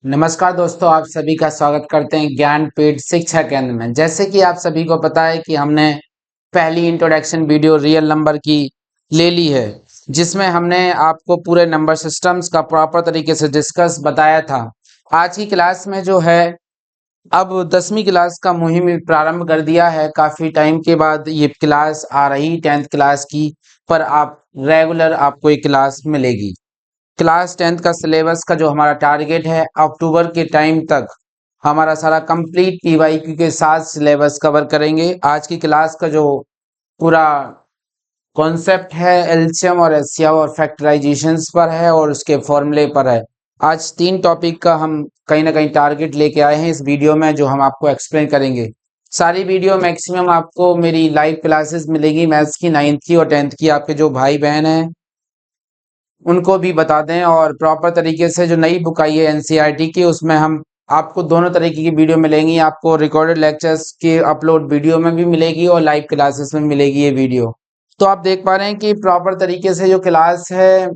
नमस्कार दोस्तों, आप सभी का स्वागत करते हैं ज्ञानपीठ शिक्षा केंद्र में। जैसे कि आप सभी को पता है कि हमने पहली इंट्रोडक्शन वीडियो रियल नंबर की ले ली है, जिसमें हमने आपको पूरे नंबर सिस्टम्स का प्रॉपर तरीके से डिस्कस बताया था। आज की क्लास में जो है, अब 10वीं क्लास का मुहिम प्रारंभ कर दिया है। काफ़ी टाइम के बाद ये क्लास आ रही 10th क्लास की, पर आप रेगुलर आपको ये क्लास मिलेगी। क्लास 10th का सिलेबस का जो हमारा टारगेट है, अक्टूबर के टाइम तक हमारा सारा कंप्लीट पीवाईक्यू के साथ सिलेबस कवर करेंगे। आज की क्लास का जो पूरा कॉन्सेप्ट है एलसीएम और एचसीएफ और फैक्टराइजेशंस पर है और उसके फॉर्मूले पर है। आज 3 टॉपिक का हम कहीं ना कहीं टारगेट लेके आए हैं इस वीडियो में, जो हम आपको एक्सप्लेन करेंगे। सारी वीडियो मैक्सिमम आपको मेरी लाइव क्लासेस मिलेगी, मैथ्स की 9th की और 10th की। आपके जो भाई बहन हैं उनको भी बता दें, और प्रॉपर तरीके से जो नई बुक आई है एनसीईआरटी की, उसमें हम आपको दोनों तरीके की वीडियो मिलेंगी। आपको रिकॉर्डेड लेक्चर्स की अपलोड वीडियो में भी मिलेगी और लाइव क्लासेस में मिलेगी ये वीडियो। तो आप देख पा रहे हैं कि प्रॉपर तरीके से जो क्लास है,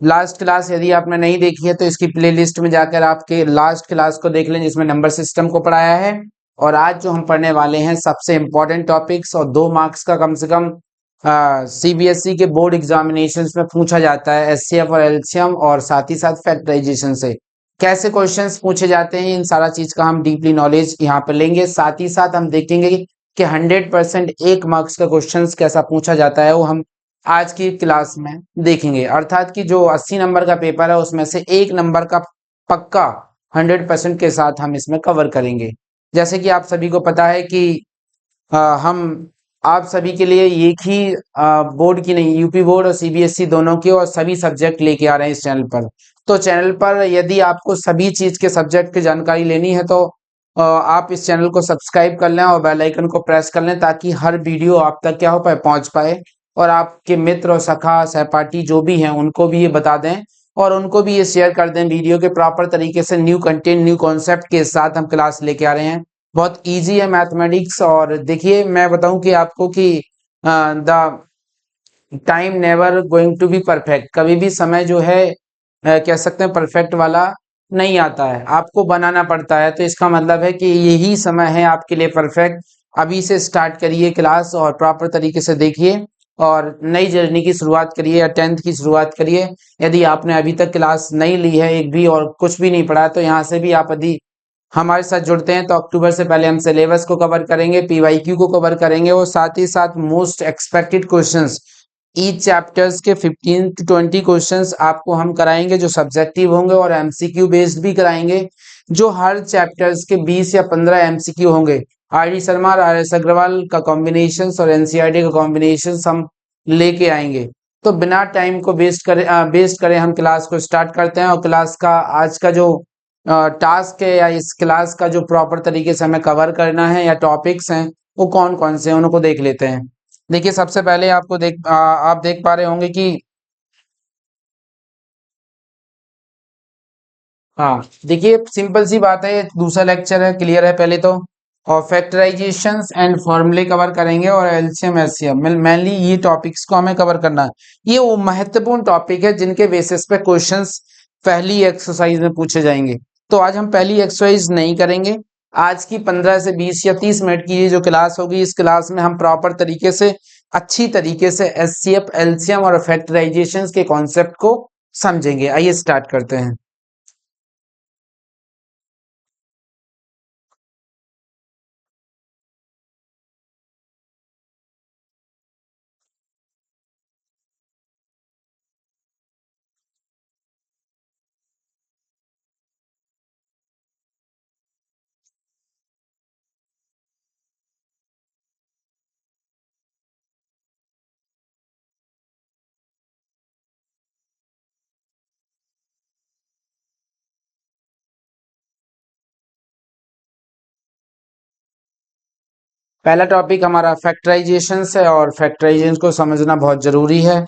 लास्ट क्लास यदि आपने नहीं देखी है तो इसकी प्लेलिस्ट में जाकर आपके लास्ट क्लास को देख लें, जिसमें नंबर सिस्टम को पढ़ाया है। और आज जो हम पढ़ने वाले हैं सबसे इम्पोर्टेंट टॉपिक्स, और 2 मार्क्स का कम से कम सीबीएसई के बोर्ड एग्जामिनेशंस में पूछा जाता है, एचसीएफ और एलसीएम और साथ ही साथ फैक्टराइजेशन से कैसे क्वेश्चंस पूछे जाते हैं। इन सारा चीज का हम डीपली नॉलेज यहाँ पर लेंगे। साथ ही साथ हम देखेंगे कि 100% 1 मार्क्स का क्वेश्चंस कैसा पूछा जाता है, वो हम आज की क्लास में देखेंगे। अर्थात कि जो 80 नंबर का पेपर है उसमें से 1 नंबर का पक्का 100% के साथ हम इसमें कवर करेंगे। जैसे कि आप सभी को पता है कि हम आप सभी के लिए एक ही बोर्ड की नहीं, यूपी बोर्ड और सीबीएसई दोनों के और सभी सब्जेक्ट लेके आ रहे हैं इस चैनल पर। तो चैनल पर यदि आपको सभी चीज के सब्जेक्ट की जानकारी लेनी है तो आप इस चैनल को सब्सक्राइब कर लें और बेल आइकन को प्रेस कर लें, ताकि हर वीडियो आप तक क्या हो पाए, पहुंच पाए। और आपके मित्र और सखा सहपाठी जो भी हैं उनको भी ये बता दें, और उनको भी ये शेयर कर दें वीडियो के प्रॉपर तरीके से। न्यू कंटेंट न्यू कॉन्सेप्ट के साथ हम क्लास लेके आ रहे हैं। बहुत इजी है मैथमेटिक्स। और देखिए, मैं बताऊं कि आपको कि the time never going to be perfect, कभी भी समय जो है कह सकते हैं परफेक्ट वाला नहीं आता है, आपको बनाना पड़ता है। तो इसका मतलब है कि यही समय है आपके लिए परफेक्ट। अभी से स्टार्ट करिए क्लास और प्रॉपर तरीके से देखिए, और नई जर्नी की शुरुआत करिए या 10th की शुरुआत करिए। यदि आपने अभी तक क्लास नहीं ली है एक भी और कुछ भी नहीं पढ़ा है, तो यहाँ से भी आप यदि हमारे साथ जुड़ते हैं तो अक्टूबर से पहले हम सिलेबस को कवर करेंगे, पीवाईक्यू को कवर करेंगे, और साथ ही साथ most expected questions each chapters के 15 to 20 क्वेश्चंस आपको हम कराएंगे, जो सब्जेक्टिव होंगे और एमसीक्यू बेस्ड भी कराएंगे। जो हर चैप्टर्स के 20 या 15 एमसीक्यू होंगे। आर डी शर्मा और आर एस अग्रवाल का कॉम्बिनेशन और एनसीईआरटी का कॉम्बिनेशन हम लेके आएंगे। तो बिना टाइम को वेस्ट करे हम क्लास को स्टार्ट करते हैं। और क्लास का आज का जो टास्क है या इस क्लास का जो प्रॉपर तरीके से हमें कवर करना है या टॉपिक्स हैं, वो कौन कौन से हैं उनको देख लेते हैं। देखिए, सबसे पहले आप देख पा रहे होंगे कि हाँ, देखिए सिंपल सी बात है, ये दूसरा लेक्चर है, क्लियर है पहले तो। और फैक्टराइजेशंस एंड फॉर्मूले कवर करेंगे और एलसीएम एचसीएफ, मेनली ये टॉपिक्स को हमें कवर करना है। ये वो महत्वपूर्ण टॉपिक है जिनके बेसिस पे क्वेश्चंस पहली एक्सरसाइज में पूछे जाएंगे। तो आज हम पहली एक्सरसाइज नहीं करेंगे। आज की 15 से 20 या 30 मिनट की ये जो क्लास होगी, इस क्लास में हम प्रॉपर तरीके से अच्छी तरीके से एचसीएफ एलसीएम और फैक्टराइजेशंस के कॉन्सेप्ट को समझेंगे। आइए स्टार्ट करते हैं। पहला टॉपिक हमारा फैक्टराइजेशन है, और फैक्टराइजेशन को समझना बहुत जरूरी है।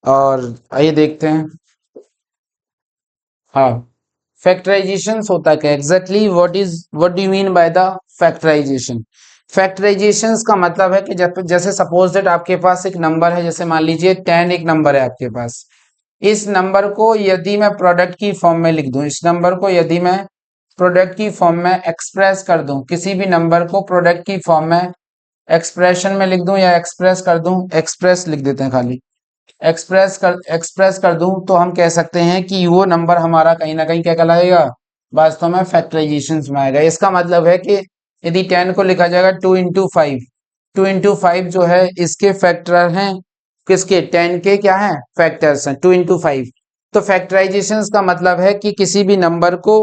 और आइए देखते हैं। हाँ, फैक्टराइजेशन होता क्या exactly, what do you mean by the factorisation. Factorisation का मतलब है कि जब जैसे सपोज दैट आपके पास एक नंबर है, जैसे मान लीजिए 10 एक नंबर है आपके पास। इस नंबर को यदि मैं प्रोडक्ट की फॉर्म में लिख दूं, इस नंबर को यदि मैं प्रोडक्ट की फॉर्म में एक्सप्रेस कर दूं, किसी भी नंबर को प्रोडक्ट की फॉर्म में एक्सप्रेशन में लिख दूं या एक्सप्रेस कर दूं, एक्सप्रेस लिख देते हैं खाली, एक्सप्रेस कर दूं, तो हम कह सकते हैं कि वो नंबर हमारा कहीं ना कहीं क्या कहलाएगा, वास्तव में फैक्टराइजेशन में आएगा। इसका मतलब है कि यदि 10 को लिखा जाएगा 2 into 5, 2 into 5 जो है इसके फैक्टर हैं, किसके, 10 के क्या है फैक्टर्स हैं, 2 into 5। तो फैक्टराइजेशन का मतलब है कि किसी भी नंबर को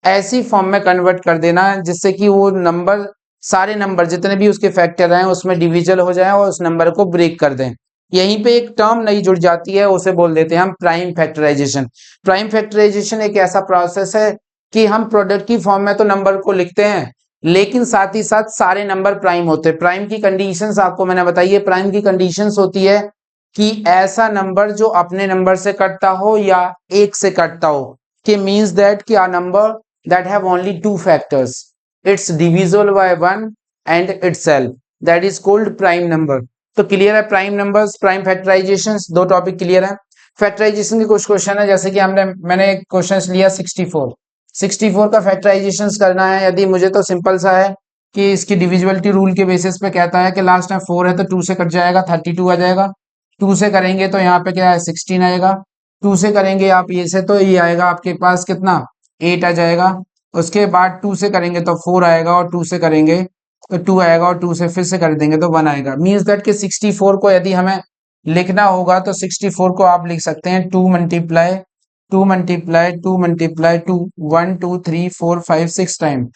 ऐसी फॉर्म में कन्वर्ट कर देना जिससे कि वो नंबर, सारे नंबर जितने भी उसके फैक्टर हैं उसमें डिविजल हो जाए और उस नंबर को ब्रेक कर दें। यहीं पे एक टर्म नई जुड़ जाती है, उसे बोल देते हैं हम प्राइम फैक्टराइजेशन। प्राइम फैक्टराइजेशन एक ऐसा प्रोसेस है कि हम प्रोडक्ट की फॉर्म में तो नंबर को लिखते हैं, लेकिन साथ ही साथ सारे नंबर प्राइम होते हैं। प्राइम की कंडीशंस आपको मैंने बताई है। प्राइम की कंडीशंस होती है कि ऐसा नंबर जो अपने नंबर से कटता हो या एक से कटता हो, कि मींस दैट कि a number that have only two factors, it's divisible by 1 and itself, that is called prime number। तो क्लियर है, प्राइम नंबर्स, प्राइम फैक्टराइजेशंस, दो टॉपिक क्लियर है। फैक्टराइजेशन के कुछ क्वेश्चन है, जैसे कि मैंने क्वेश्चन लिया 64 का फैक्टराइजेशन करना है। यदि मुझे तो सिंपल सा है कि इसकी डिविजिबिलिटी रूल के बेसिस पे कहता है कि लास्ट में 4 है तो 2 से कट जाएगा, 32 आ जाएगा। 2 से करेंगे तो यहाँ पे क्या है 16 आएगा। 2 से करेंगे आप ये से तो ये आएगा आपके पास कितना 8 आ जाएगा। उसके बाद 2 से करेंगे तो 4 आएगा और 2 से करेंगे तो 2 आएगा और 2 से फिर से कर देंगे तो 1 आएगा। मीन्स दैट कि 64 को यदि हमें लिखना होगा तो 64 को आप लिख सकते हैं 2 multiply 2 multiply 2 multiply 2, 1 2 3 4 5 6 time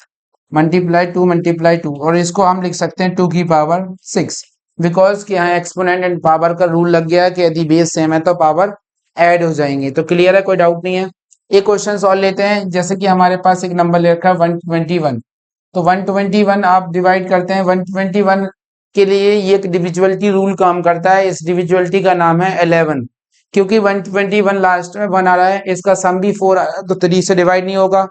multiply 2 multiply 2, और इसको हम लिख सकते हैं 2 की पावर 6, बिकॉज कि यहाँ एक्सपोनेंट एंड पावर का रूल लग गया है कि यदि बेस सेम है तो पावर ऐड हो जाएंगे। तो क्लियर है, कोई डाउट नहीं है। एक क्वेश्चन सॉल्व लेते हैं। जैसे कि हमारे पास एक नंबर ले रखा है 121, तो 121 आप डिवाइड करते हैं 121 के लिए ये एक डिविजुअलिटी रूल काम करता है। इस डिविजुअलिटी का नाम है 11, क्योंकि 121 लास्ट में 1 आ रहा है, इसका सम भी 4 आ रहा है तो 3 से डिवाइड नहीं होगा।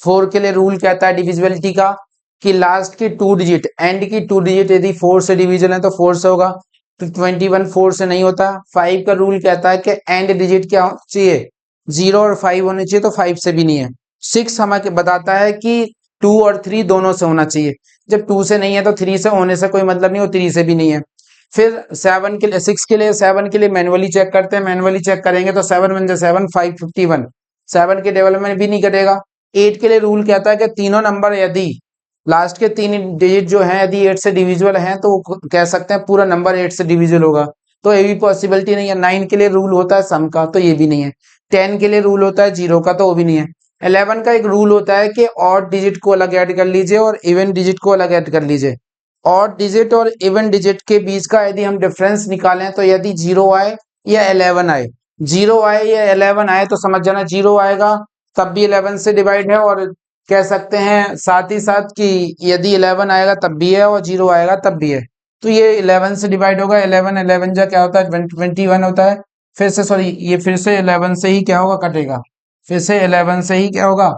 4 के लिए रूल कहता है डिविजिबिलिटी का कि लास्ट की 2 डिजिट, एंड की 2 डिजिट यदि 4 से डिवीजन है तो 4 से होगा, तो 21 4 से नहीं होता। 5 का रूल कहता है कि एंड डिजिट क्या होना चाहिए, 0 और 5 होने चाहिए, तो 5 से भी नहीं है। 6 हमें बताता है कि 2 और 3 दोनों से होना चाहिए, जब 2 से नहीं है तो 3 से होने से कोई मतलब नहीं, और 3 से भी नहीं है। फिर 7 के लिए 6 के लिए 7 के लिए मैनुअली चेक करते हैं, मैनुअली चेक करेंगे तो 7 1 7 551, 7 के टेबल में भी नहीं कटेगा। 8 के लिए रूल कहता है कि तीनों नंबर यदि लास्ट के 3 डिजिट जो हैं यदि 8 से डिविजिबल हैं तो कह सकते हैं पूरा नंबर 8 से डिविजिबल होगा, तो ये भी पॉसिबिलिटी नहीं है। 9 के लिए रूल होता है सम का, तो ये भी नहीं है। 10 के लिए रूल होता है 0 का, तो वो भी नहीं है। 11 का एक रूल होता है कि ऑड डिजिट को अलग ऐड कर लीजिए और इवन डिजिट को अलग ऐड कर लीजिए। ऑड डिजिट और इवन डिजिट के बीच का यदि हम डिफरेंस निकालें तो यदि 0 आए या 11 आए, 0 आए या 11 आए तो समझ जाना 0 आएगा तब भी 11 से डिवाइड है, और कह सकते हैं साथ ही साथ कि यदि 11 आएगा तब भी है और 0 आएगा तब भी है। तो ये 11 से डिवाइड होगा, 11 11 जा क्या होता है 21 होता है। फिर से सॉरी, ये फिर से 11 से ही क्या होगा कटेगा, फिर से 11 से ही क्या होगा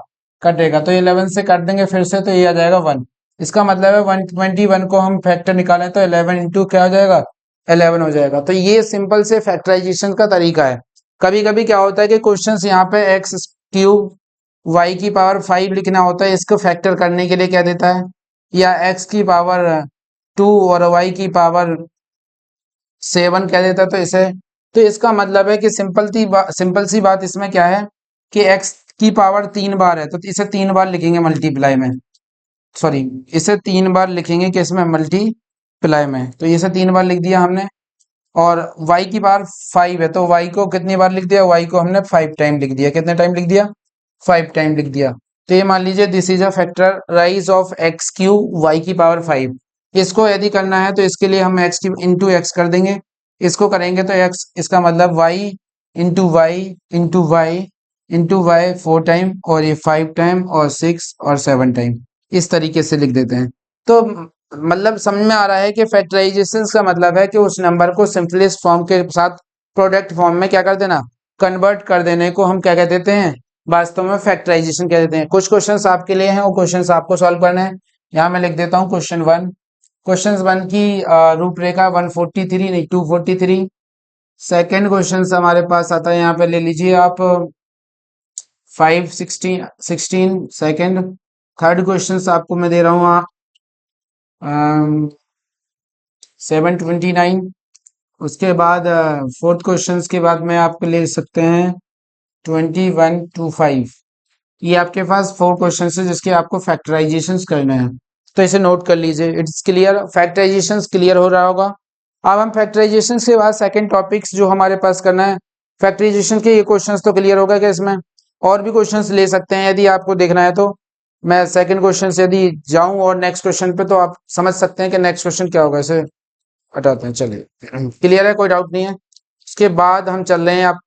कटेगा, तो 11 से काट देंगे फिर से, तो ये आ जाएगा 1। इसका मतलब है 121 को हम फैक्टर निकालें तो 11 इंटू क्या हो जाएगा 11 हो जाएगा। तो ये सिंपल से फैक्टराइजेशन का तरीका है। कभी कभी क्या होता है कि क्वेश्चंस यहाँ पे एक्स क्यूब वाई की पावर 5 लिखना होता है, इसको फैक्टर करने के लिए क्या देता है, या एक्स की पावर 2 और वाई की पावर 7 कह देता है, तो इसे, तो इसका मतलब है कि सिंपल सी बात इसमें क्या है कि x की पावर 3 बार है तो इसे 3 बार लिखेंगे मल्टीप्लाई में, सॉरी इसे 3 बार लिखेंगे कि इसमें मल्टीप्लाई में, तो इसे 3 बार लिख दिया हमने। और y की पावर 5 है तो y को कितनी बार लिख दिया, y को हमने 5 टाइम लिख दिया। कितने टाइम लिख दिया, 5 टाइम लिख दिया। तो ये मान लीजिए this is a factorise of X cube Y की पावर 5। इसको यदि करना है तो इसके लिए हम एक्स की इंटू एक्स कर देंगे, इसको करेंगे तो एक्स, इसका मतलब Y into Y into Y into Y 4 time, और ये 5 टाइम और 6 और 7 टाइम, इस तरीके से लिख देते हैं। तो मतलब समझ में आ रहा है कि फैक्टराइजेशन का मतलब है कि उस नंबर को सिंपलेस्ट फॉर्म के साथ प्रोडक्ट फॉर्म में क्या कर देना, कन्वर्ट कर देने को हम क्या कह देते हैं, वास्तव में फैक्टराइजेशन कह देते हैं। कुछ क्वेश्चंस आपके लिए हैं, वो क्वेश्चंस आपको सॉल्व करना है। यहाँ मैं लिख देता हूँ क्वेश्चन 1 की रूपरेखा 143 नहीं 243। सेकेंड क्वेश्चन हमारे पास आता है, यहाँ पे ले लीजिए आप 5 16 सेकेंड। थर्ड क्वेश्चन आपको मैं दे रहा हूँ 729। उसके बाद फोर्थ क्वेश्चन के बाद में आपको ले सकते हैं 2125। ये आपके पास 4 क्वेश्चन है जिसके आपको फैक्टराइजेशन करने हैं, तो इसे नोट कर लीजिए। इट्स क्लियर, फैक्टराइजेशन क्लियर हो रहा होगा। अब हम फैक्टराइजेशन के बाद सेकंड टॉपिक्स जो हमारे पास करना है, फैक्टराइजेशन के ये क्वेश्चंस तो क्लियर होगा क्या? इसमें और भी क्वेश्चंस ले सकते हैं यदि आपको देखना है तो। मैं सेकंड क्वेश्चन से यदि जाऊं और नेक्स्ट क्वेश्चन पे, तो आप समझ सकते हैं कि नेक्स्ट क्वेश्चन क्या होगा। इसे हटाते हैं, चलिए। क्लियर है, कोई डाउट नहीं है। उसके बाद हम चल रहे हैं, आप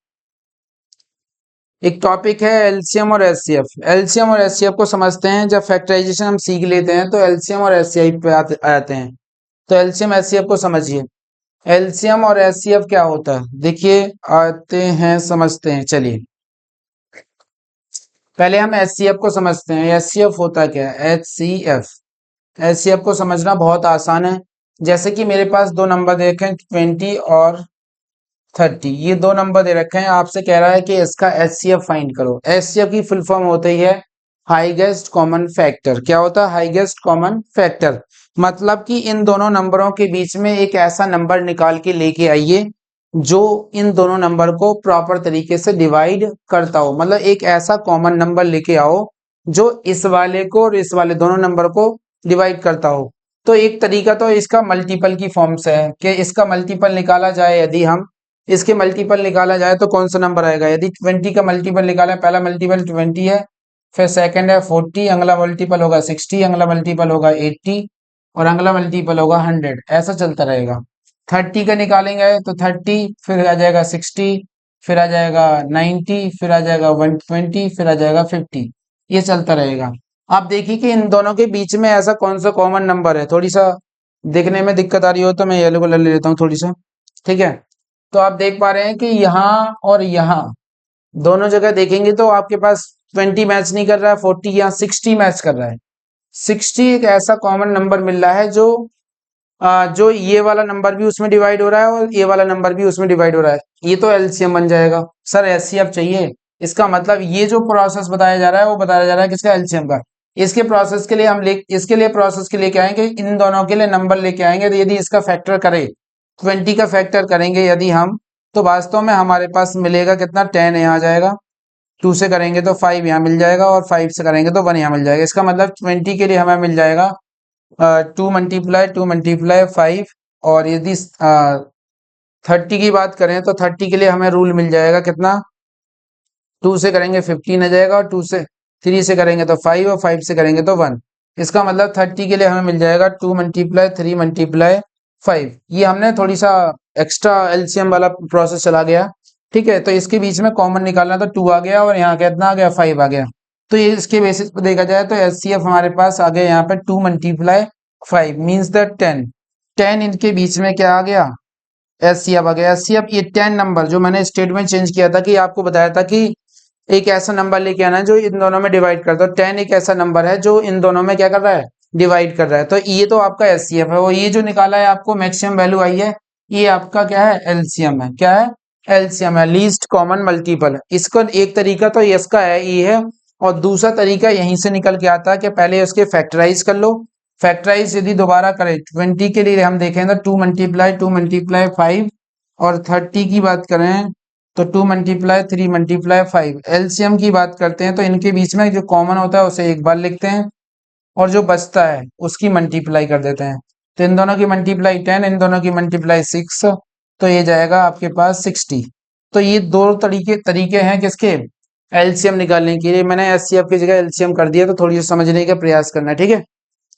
एक टॉपिक है एलसीएम और एचसीएफ। एलसीएम और एचसीएफ को समझते हैं। जब फैक्टराइजेशन हम सीख लेते हैं तो एलसीएम और एचसीएफ पे आते हैं। तो एलसीएम एचसीएफ को समझिए। एलसीएम और एचसीएफ क्या होता है, देखिए आते हैं, समझते हैं। चलिए पहले हम एचसीएफ को समझते हैं। एचसीएफ होता क्या है? एचसीएफ, एचसीएफ को समझना बहुत आसान है। जैसे कि मेरे पास दो नंबर दे रखे हैं 20 और 30। ये दो नंबर दे रखे हैं, आपसे कह रहा है कि इसका एचसीएफ फाइंड करो। एचसीएफ की फुल फॉर्म होती है हाईएस्ट कॉमन फैक्टर। क्या होता है? Highest common factor. मतलब कि इन दोनों नंबरों के बीच में एक ऐसा नंबर निकाल के लेके आइए जो इन दोनों नंबर को प्रॉपर तरीके से डिवाइड करता हो। मतलब एक ऐसा कॉमन नंबर लेके आओ जो इस वाले को और इस वाले दोनों नंबर को डिवाइड करता हो। तो एक तरीका तो इसका मल्टीपल की फॉर्म से है कि इसका मल्टीपल निकाला जाए। यदि हम इसके मल्टीपल निकाला जाए तो कौन सा नंबर आएगा? यदि 20 का मल्टीपल निकाला है, पहला मल्टीपल 20 है, फिर सेकंड है 40, अगला मल्टीपल होगा 60, अगला मल्टीपल होगा 80 और अगला मल्टीपल होगा 100। ऐसा चलता रहेगा। 30 का निकालेंगे तो 30, फिर आ जाएगा 60, फिर आ जाएगा 90, फिर आ जाएगा 120, फिर आ जाएगा 50। ये चलता रहेगा। आप देखिए कि इन दोनों के बीच में ऐसा कौन सा कॉमन नंबर है। थोड़ी सा देखने में दिक्कत आ रही हो तो मैं येलो कलर ले लेता हूँ थोड़ी सा, ठीक है। तो आप देख पा रहे हैं कि यहाँ और यहाँ दोनों जगह देखेंगे तो आपके पास 20 मैच नहीं कर रहा है, 40 यहाँ 60 मैच कर रहा है। 60 एक ऐसा कॉमन नंबर मिल रहा है जो ये वाला नंबर भी उसमें डिवाइड हो रहा है और ये वाला नंबर भी उसमें डिवाइड हो रहा है। ये तो एलसीएम बन जाएगा। सर एचसीएफ चाहिए, इसका मतलब ये जो प्रोसेस बताया जा रहा है वो बताया जा रहा है किसका? एलसीएम का। इसके प्रोसेस के लिए इसके लिए प्रोसेस के लेके आएंगे, इन दोनों के लिए नंबर लेके आएंगे। तो यदि इसका फैक्टर करें, 20 का फैक्टर करेंगे यदि हम, तो वास्तव में हमारे पास मिलेगा कितना? 10 यहाँ आ जाएगा। 2 से करेंगे तो 5 यहाँ मिल जाएगा और 5 से करेंगे तो 1 यहाँ मिल जाएगा। इसका मतलब 20 के लिए हमें मिल जाएगा 2 × 5। और यदि 30 की बात करें तो 30 के लिए हमें रूल मिल जाएगा कितना? 2 से करेंगे 15 आ जाएगा और 3 से करेंगे तो 5 और 5 से करेंगे तो 1। इसका मतलब 30 के लिए हमें मिल जाएगा 2 × 3 × 5। ये हमने थोड़ी सा एक्स्ट्रा एलसीएम वाला प्रोसेस चला गया, ठीक है। तो इसके बीच में कॉमन निकालना तो 2 आ गया और यहाँ कितना आ गया? 5 आ गया। तो ये इसके बेसिस पे देखा जाए तो एचसीएफ हमारे पास आ गया यहाँ पे 2 × 5 मीन्स द 10। 10 इनके बीच में क्या आ गया? एचसीएफ आ गया। एचसीएफ ये 10 नंबर जो मैंने स्टेटमेंट चेंज किया था कि आपको बताया था कि एक ऐसा नंबर लेके आना है जो इन दोनों में डिवाइड करता है। 10 एक ऐसा नंबर है जो इन दोनों में क्या कर रहा है? डिवाइड कर रहा है। तो ये तो आपका एचसीएफ है। और ये जो निकाला है आपको मैक्सिमम वैल्यू आई है, ये आपका क्या है? एलसीएम है। क्या है? एलसीएम है, लीस्ट कॉमन मल्टीपल। इसका एक तरीका तो इसका है, ये है। और दूसरा तरीका यहीं से निकल के आता है कि पहले उसके फैक्टराइज कर लो। फैक्टराइज यदि दोबारा करें 20 के लिए हम देखें तो 2 × 5। और 30 की बात करें तो 2 × 3 × 5। एलसीएम की बात करते हैं तो इनके बीच में जो कॉमन होता है उसे एक बार लिखते हैं और जो बचता है उसकी मल्टीप्लाई कर देते हैं। तो इन दोनों की मल्टीप्लाई 10, इन दोनों की मल्टीप्लाई 6, तो ये जाएगा आपके पास 60। तो ये दो तरीके हैं किसके? एलसीएम निकालने के लिए। मैंने एचसीएफ की जगह एलसीएम कर दिया, तो थोड़ी सी समझने का प्रयास करना है, ठीक है।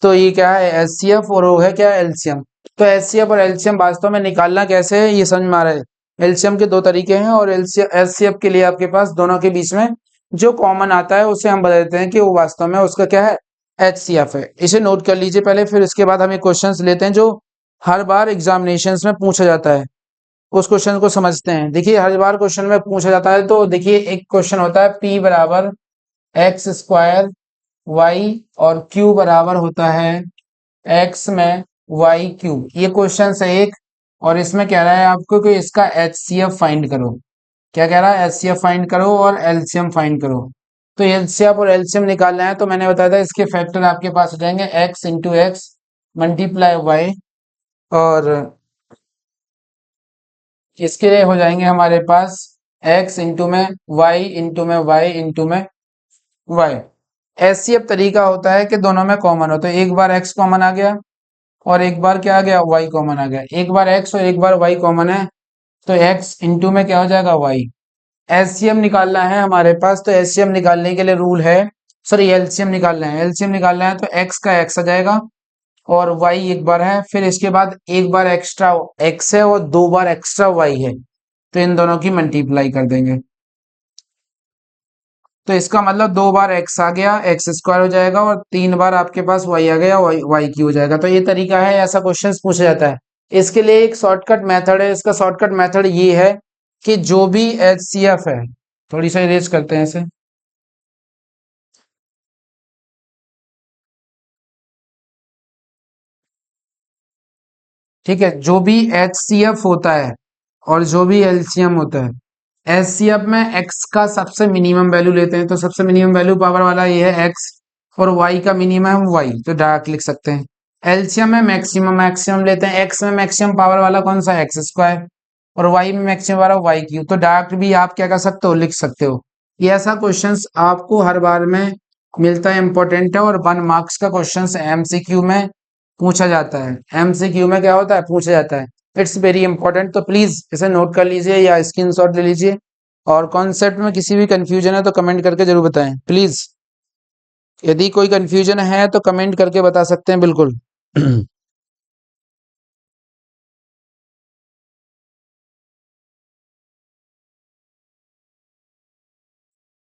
तो ये क्या है? एचसीएफ और वो है क्या? एलसीएम। तो एचसीएफ और एलसीएम वास्तव में निकालना कैसे है ये समझ में आ रहा है। एलसीएम के दो तरीके हैं और एचसीएफ के लिए आपके पास दोनों के बीच में जो कॉमन आता है उसे हम बता देते हैं कि वो वास्तव में उसका क्या है? एचसीएफ है। इसे नोट कर लीजिए पहले, फिर इसके बाद हम एक क्वेश्चंस लेते हैं जो हर बार एग्जामिनेशंस में पूछा जाता है। उस क्वेश्चन को समझते हैं। देखिए हर बार क्वेश्चन में पूछा जाता है, तो देखिए एक क्वेश्चन होता है P बराबर x² y और Q बराबर होता है x में y क्यूब। ये क्वेश्चन है एक। और इसमें कह रहा है आपको कि इसका एचसीएफ फाइंड करो। क्या कह रहा है? एचसीएफ फाइंड करो और एलसीएम फाइंड करो। तो एचसीएफ और एलसीएम निकालना है तो मैंने बताया था इसके फैक्टर आपके पास हो जाएंगे X into X multiply Y, और इसके लिए हो जाएंगे हमारे पास x इंटू में y इंटू में y इंटू में y। एचसीएफ तरीका होता है कि दोनों में कॉमन हो, तो एक बार x कॉमन आ गया और एक बार क्या आ गया, y कॉमन आ गया। एक बार x और एक बार y कॉमन है तो x इंटू में क्या हो जाएगा, y। एलसीएम निकालना है हमारे पास, तो एलसीएम निकालने के लिए रूल है, सॉरी एलसीएम निकालना है, एलसीएम निकालना है तो x का x आ जाएगा और y एक बार है, फिर इसके बाद एक बार एक्स्ट्रा x है और दो बार एक्स्ट्रा y है, तो इन दोनों की मल्टीप्लाई कर देंगे। तो इसका मतलब दो बार x आ गया, एक्स स्क्वायर हो जाएगा, और तीन बार आपके पास y आ गया, y की हो जाएगा। तो ये तरीका है, ऐसा क्वेश्चन पूछा जाता है। इसके लिए एक शॉर्टकट मेथड है, इसका शॉर्टकट मेथड ये है कि जो भी एचसीएफ है, थोड़ी सा इरेज करते हैं इसे, ठीक है। जो भी एचसीएफ होता है और जो भी एलसीएम होता है, एचसीएफ में एक्स का सबसे मिनिमम वैल्यू लेते हैं, तो सबसे मिनिमम वैल्यू पावर वाला ये है एक्स, और वाई का मिनिमम वाई, तो डायरेक्ट लिख सकते हैं। एलसीएम में मैक्सिमम मैक्सिमम लेते हैं, एक्स में मैक्सिमम पावर वाला कौन सा, एक्स स्क्वायर, और वाई में मैक्सिमम वाला वाई क्यूब, तो डायरेक्ट भी आप क्या कर सकते हो, लिख सकते हो। ये ऐसा क्वेश्चंस आपको हर बार में मिलता है, इंपॉर्टेंट है, और 1 मार्क्स का क्वेश्चंस एमसीक्यू में पूछा जाता है। एमसीक्यू में क्या होता है, पूछा जाता है। इट्स वेरी इंपॉर्टेंट, तो प्लीज इसे नोट कर लीजिए या स्क्रीनशॉट ले लीजिए, और कॉन्सेप्ट में किसी भी कंफ्यूजन है तो कमेंट करके जरूर बताएं प्लीज। यदि कोई कंफ्यूजन है तो कमेंट करके बता सकते हैं, बिल्कुल।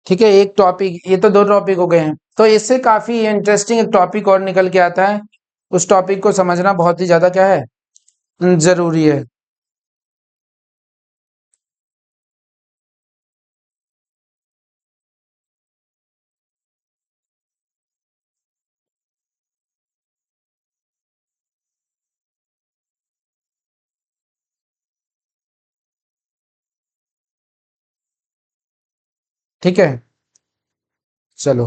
ठीक है, एक टॉपिक, ये तो दो टॉपिक हो गए हैं, तो इससे काफी इंटरेस्टिंग एक टॉपिक और निकल के आता है। उस टॉपिक को समझना बहुत ही ज्यादा क्या है, जरूरी है। ठीक है, चलो।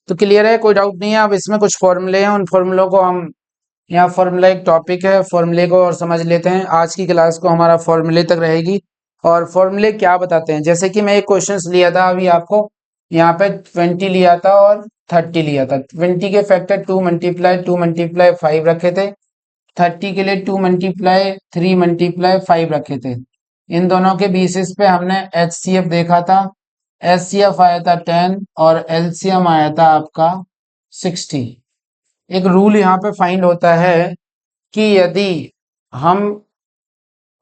तो क्लियर है, कोई डाउट नहीं है। अब इसमें कुछ फॉर्मूले हैं, उन फॉर्मूलों को हम, यहाँ फॉर्मूला एक टॉपिक है, फॉर्मूले को और समझ लेते हैं। आज की क्लास को हमारा फॉर्मूले तक रहेगी। और फॉर्मूले क्या बताते हैं, जैसे कि मैं एक क्वेश्चन लिया था अभी आपको, यहाँ पे 20 लिया था और 30 लिया था। 20 के फैक्टर 2 × 2 × 5 रखे थे, 30 के लिए 2 × 3 × 5 रखे थे। इन दोनों के बेसिस पे हमने एचसीएफ देखा था। एचसीएफ आया था 10 और एलसीएम आया था आपका 60। एक रूल यहाँ पे फाइंड होता है कि यदि हम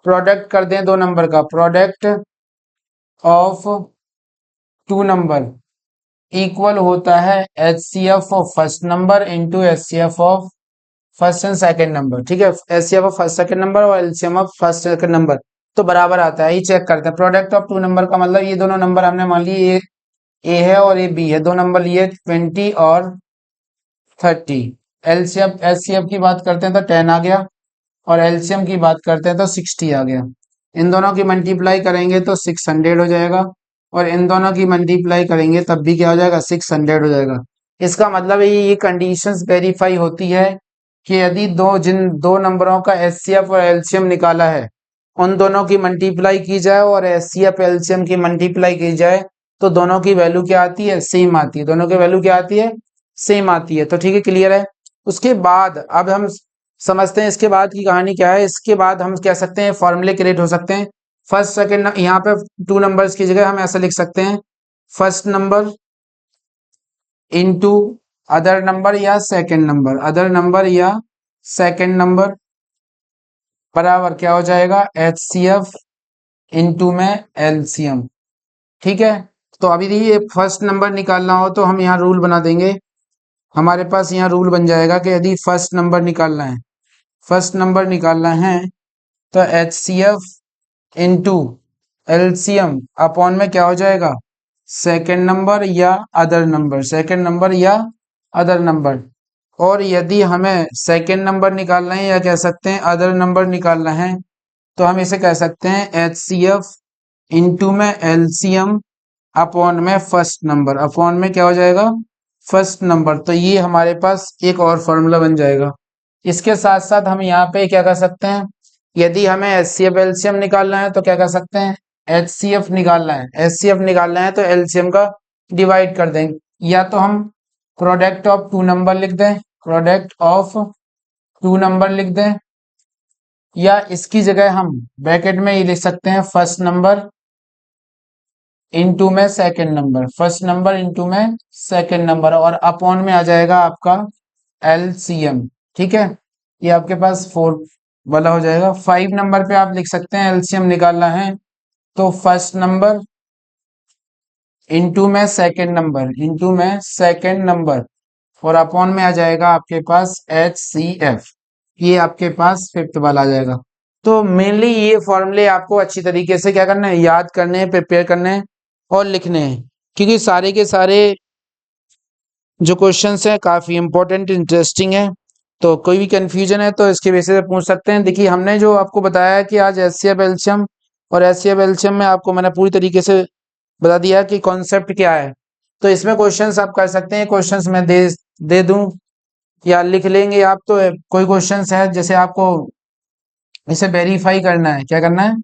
प्रोडक्ट कर दें दो नंबर का, product of two number equal होता है HCF of first number into HCF of first and second number. ठीक है, HCF of first second number और LCM of first second number तो बराबर आता है। ये चेक करते हैं, प्रोडक्ट ऑफ टू नंबर का मतलब ये दोनों नंबर हमने मान लिए ए है और ये बी है, दो नंबर लिए 20 और 30। एलसीएफ एचसीएफ की बात करते हैं तो 10 आ गया, और एलसीएम की बात करते हैं तो 60 आ गया। इन दोनों की मल्टीप्लाई करेंगे तो 600 हो जाएगा, और इन दोनों की मल्टीप्लाई करेंगे तब भी क्या हो जाएगा, 600 हो जाएगा। इसका मतलब ये कंडीशंस वेरीफाई होती है कि यदि जिन दो नंबरों का एचसीएफ और एलसीएम निकाला है, उन दोनों की मल्टीप्लाई की जाए और एचसीएफ एलसीएम की मल्टीप्लाई की जाए, तो दोनों की वैल्यू क्या आती है, सेम आती है। दोनों की वैल्यू क्या आती है, सेम आती है। तो ठीक है, क्लियर है। उसके बाद अब हम समझते हैं इसके बाद की कहानी क्या है। इसके बाद हम कह सकते हैं फॉर्मूले क्रिएट हो सकते हैं। फर्स्ट सेकंड, यहाँ पे टू नंबर्स की जगह हम ऐसा लिख सकते हैं, first number into other number या सेकंड नंबर, अदर नंबर या सेकंड नंबर बराबर क्या हो जाएगा, एचसीएफ इनटू में एलसीएम। ठीक है, तो अभी ये फर्स्ट नंबर निकालना हो तो हम यहाँ रूल बना देंगे। हमारे पास यहाँ रूल बन जाएगा कि यदि फर्स्ट नंबर निकालना है, फर्स्ट नंबर निकालना है तो H C F into LCM upon में क्या हो जाएगा, सेकंड नंबर या अदर नंबर, सेकंड नंबर या अदर नंबर। और यदि हमें सेकेंड नंबर निकालना है या कह सकते हैं अदर नंबर निकालना है तो हम इसे कह सकते हैं HCF इंटू में LCM अपॉन में फर्स्ट नंबर, अपॉन में क्या हो जाएगा फर्स्ट नंबर। तो ये हमारे पास एक और फॉर्मूला बन जाएगा। इसके साथ साथ हम यहाँ पे क्या कर सकते हैं, यदि हमें HCF LCM निकालना है तो क्या कर सकते हैं, HCF निकालना है, HCF निकालना है तो LCM का डिवाइड कर देंगे, या तो हम प्रोडक्ट ऑफ टू नंबर लिख दें, प्रोडक्ट ऑफ टू नंबर लिख दें, या इसकी जगह हम ब्रैकेट में ये लिख सकते हैं फर्स्ट नंबर इनटू में second number, first number into में सेकंड नंबर, और अपॉन में आ जाएगा आपका LCM। ठीक है, ये आपके पास 4 वाला हो जाएगा। 5 नंबर पे आप लिख सकते हैं LCM निकालना है तो फर्स्ट नंबर इनटू में सेकंड नंबर, इनटू में सेकंड नंबर, और अपॉन में आ जाएगा आपके पास HCF। ये आपके पास 5th वाला आ जाएगा। तो मेनली ये फॉर्मूले आपको अच्छी तरीके से क्या करना है, याद करने हैं, प्रिपेयर करने हैं और लिखने हैं, क्योंकि सारे के सारे जो क्वेश्चंस हैं काफ़ी इंपॉर्टेंट इंटरेस्टिंग है। तो कोई भी कंफ्यूजन है तो इसके बेसिस पे पूछ सकते हैं। देखिए हमने जो आपको बताया कि आज HCF LCM और HCF LCM में आपको मैंने पूरी तरीके से बता दिया कि कॉन्सेप्ट क्या है। तो इसमें क्वेश्चंस आप कर सकते हैं, क्वेश्चंस मैं दे दूं या लिख लेंगे आप। तो कोई क्वेश्चंस है जैसे आपको इसे वेरीफाई करना है, क्या करना है,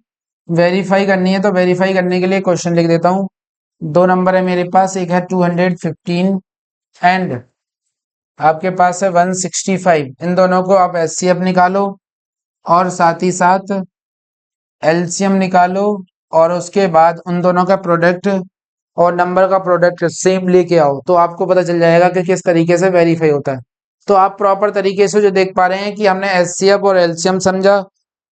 वेरीफाई करनी है, तो वेरीफाई करने के लिए क्वेश्चन लिख देता हूँ। 2 नंबर है मेरे पास, एक है 215 एंड आपके पास है 165। इन दोनों को आप HCF निकालो और साथ ही साथ LCM निकालो, और उसके बाद उन दोनों का प्रोडक्ट और नंबर का प्रोडक्ट सेम लेके आओ, तो आपको पता चल जाएगा कि किस तरीके से वेरीफाई होता है। तो आप प्रॉपर तरीके से जो देख पा रहे हैं कि हमने HCF और LCM समझा,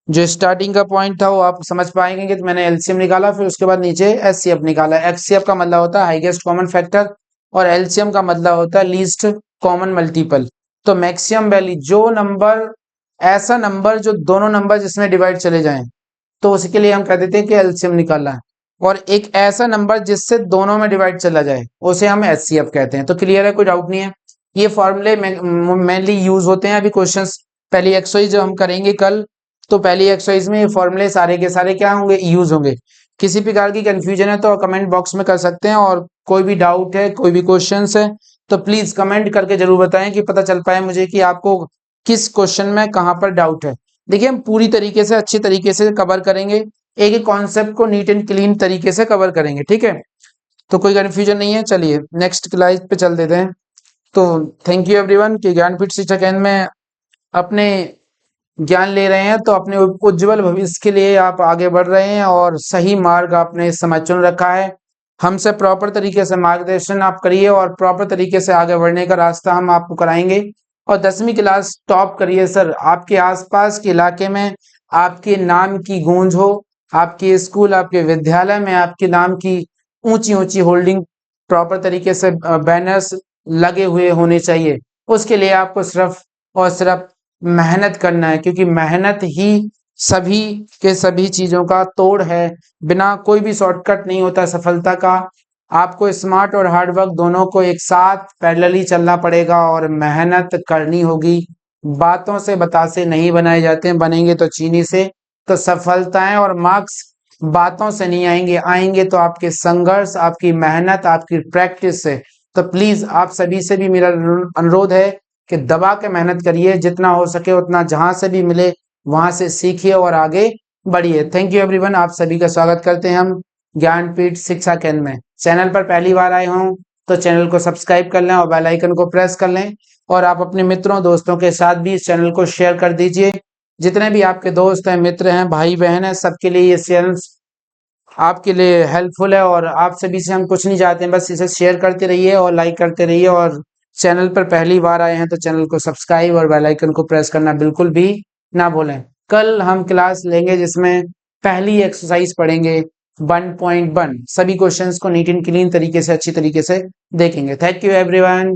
जो स्टार्टिंग का पॉइंट था वो आप समझ पाएंगे कि मैंने LCM निकाला, फिर उसके बाद नीचे HCF निकाला। HCF का मतलब होता है हाईएस्ट कॉमन फैक्टर और LCM का मतलब होता है लीस्ट कॉमन मल्टीपल। तो मैक्सिमम वैल्यू, जो नंबर, ऐसा नंबर जो दोनों नंबर जिसमें डिवाइड चले जाएं, तो उसके लिए हम कह देते हैं कि LCM निकालना है। और एक ऐसा नंबर जिससे दोनों में डिवाइड चला जाए उसे हम HCF कहते हैं। तो क्लियर है, कोई डाउट नहीं है। ये फॉर्मूले मेनली यूज होते हैं। अभी क्वेश्चंस पहली एक्सरसाइज जो हम करेंगे कल, तो पहली एक्सरसाइज में ये फॉर्मूले सारे के सारे क्या होंगे, यूज होंगे। किसी प्रकार की कंफ्यूजन है तो कमेंट बॉक्स में कर सकते हैं, और कोई भी डाउट है, कोई भी क्वेश्चंस है तो प्लीज कमेंट करके जरूर बताएं कि पता चल पाए मुझे कि आपको किस क्वेश्चन में कहाँ पर डाउट है। देखिए हम पूरी तरीके से अच्छी तरीके से कवर करेंगे, एक एक कॉन्सेप्ट को नीट एंड क्लीन तरीके से कवर करेंगे। ठीक है, तो कोई कंफ्यूजन नहीं है। चलिए नेक्स्ट स्लाइड पे चल देते हैं। तो थैंक यू एवरीवन कि ज्ञानपीठ शिक्षा केंद्र में अपने ज्ञान ले रहे हैं, तो अपने उज्जवल भविष्य के लिए आप आगे बढ़ रहे हैं और सही मार्ग आपने इस समय चुन रखा है। हमसे प्रॉपर तरीके से मार्गदर्शन आप करिए और प्रॉपर तरीके से आगे बढ़ने का रास्ता हम आपको कराएंगे। और 10वीं क्लास टॉप करिए सर, आपके आसपास के इलाके में आपके नाम की गूंज हो, आपके स्कूल, आपके विद्यालय में आपके नाम की ऊंची ऊंची होल्डिंग, प्रॉपर तरीके से बैनर्स लगे हुए होने चाहिए। उसके लिए आपको सिर्फ और सिर्फ मेहनत करना है, क्योंकि मेहनत ही सभी के सभी चीजों का तोड़ है। बिना कोई भी शॉर्टकट नहीं होता सफलता का। आपको स्मार्ट और हार्ड वर्क दोनों को एक साथ पैरेलली चलना पड़ेगा और मेहनत करनी होगी। बातों से बतासे नहीं बनाए जाते हैं, बनेंगे तो चीनी से। तो सफलताएं और मार्क्स बातों से नहीं आएंगे, आएंगे तो आपके संघर्ष, आपकी मेहनत, आपकी प्रैक्टिस से। तो प्लीज आप सभी से भी मेरा अनुरोध है कि दबा के मेहनत करिए, जितना हो सके उतना, जहां से भी मिले वहां से सीखिए और आगे बढ़िए। थैंक यू एवरीवन, आप सभी का स्वागत करते हैं हम ज्ञानपीठ शिक्षा केंद्र में। चैनल पर पहली बार आए हों तो चैनल को सब्सक्राइब कर लें और बेल आइकन को प्रेस कर लें, और आप अपने मित्रों दोस्तों के साथ भी इस चैनल को शेयर कर दीजिए। जितने भी आपके दोस्त हैं, मित्र हैं, भाई बहन हैं, सबके लिए ये चैनल आपके लिए हेल्पफुल है। और आप सभी से हम कुछ नहीं चाहते हैं, बस इसे शेयर करते रहिए और लाइक करते रहिए। और चैनल पर पहली बार आए हैं तो चैनल को सब्सक्राइब और बेल आइकन को प्रेस करना बिल्कुल भी ना भूलें। कल हम क्लास लेंगे जिसमें पहली एक्सरसाइज पढ़ेंगे 1.1। सभी क्वेश्चंस को नीट एंड क्लीन तरीके से, अच्छी तरीके से देखेंगे। Thank you everyone.